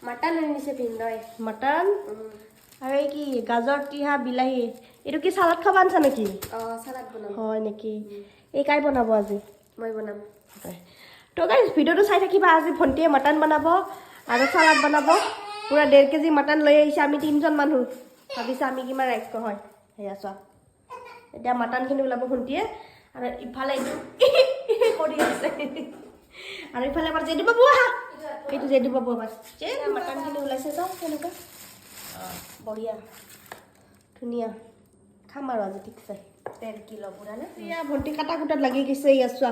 mutton আনিছে ভিনদই mutton আৰু এই কি গাজৰ টিহা বিলাহী এইটো কি চালাড খাব আনছা নেকি সালাদ বনাম হয় নেকি এই কাই বনাব আজি মই বনাম তো গাইজ ভিডিঅ'টো চাই থাকিবা আজি ভণ্টিয়ে মটন বনাব আৰু চালাড বনাব পুৰা 1.5 কেজি মটন লৈ আহিছে আমি 3জন মানুহ ভাবিছে আমি কিমান ৰাইজ হয় সেয়া চোৱা এতিয়া মটনখিনি ওলাব ভণ্টিয়ে আৰু ইফালে এইটো কৰি আছে আৰু ইফালে আমাৰ জেদু বাবু আহা এইটো জেদু বাবু আমাৰ যে মটনখিনি ওলাইছে চাওঁ কেনেকুৱা বঢ়িয়া ধুনীয়া খাম আৰু আজি ঠিকছে 1.5 কিলো পুৰা না ইয়া ভণ্টি কাটা কুটাত লাগি গৈছে ইয়া চোৱা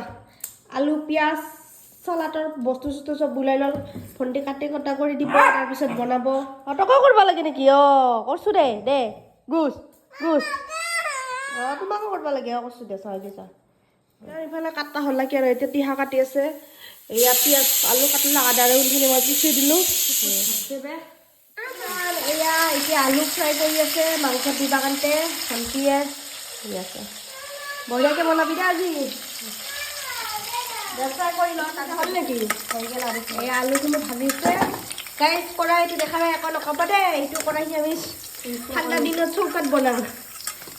আলু পিঁয়াজ চালাডৰ বস্তু চস্তু চব ওলাই ল'ল ভণ্টি কাটি কটা কৰি দিব তাৰপিছত বনাব তকো কৰিব লাগে নেকি কৰছোঁ দে গুছ তোমাকো কৰিব লাগে কৰছোঁ দে চাই চা ইফালে কাটা হ'ল কি আৰু এতিয়া তিহা কাটি আছে এয়া পিঁয়াজ আলু কাটিলে আদা ৰহুনখিনি মই পিচি দিলোঁ এয়া এতিয়া আলু ফ্ৰাই কৰি আছে মাংস দিবা কাৰণতে ভণ্টিয়ে ঠিক আছে বঢ়িয়াকৈ বনাবি দে আজি ফ্ৰাই কৰি লওঁ তাতে হ'ল নেকি হৈ গ'ল আৰু এই আলুখিনি ভাজিছে গাইজ কৰাইটো দেখা নাই একো নক'ব দেই এইটো কৰাইছে আমি ঠাণ্ডা দিনত চৌকাত বনাওঁ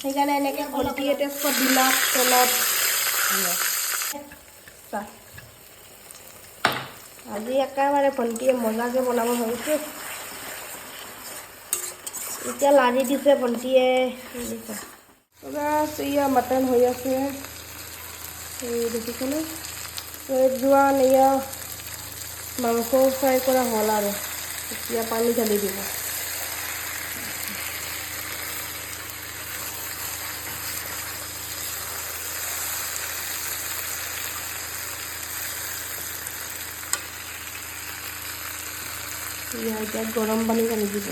সেইকাৰণে এনেকৈ ভণ্টিয়ে তেজপাত দিলাক তেলত আজি একেবাৰে ভণ্টিয়ে মজাকৈ বনাব ভাবিছোঁ এতিয়া লাৰি দিছে ভণ্টিয়ে এয়া মটন হৈ আছে এই দেখিছেনে যোৱান এয়া মাংস ফ্ৰাই কৰা হ'ল আৰু এতিয়া পানী ঢালি দিব এতিয়া গৰম পানী ঢালি দিব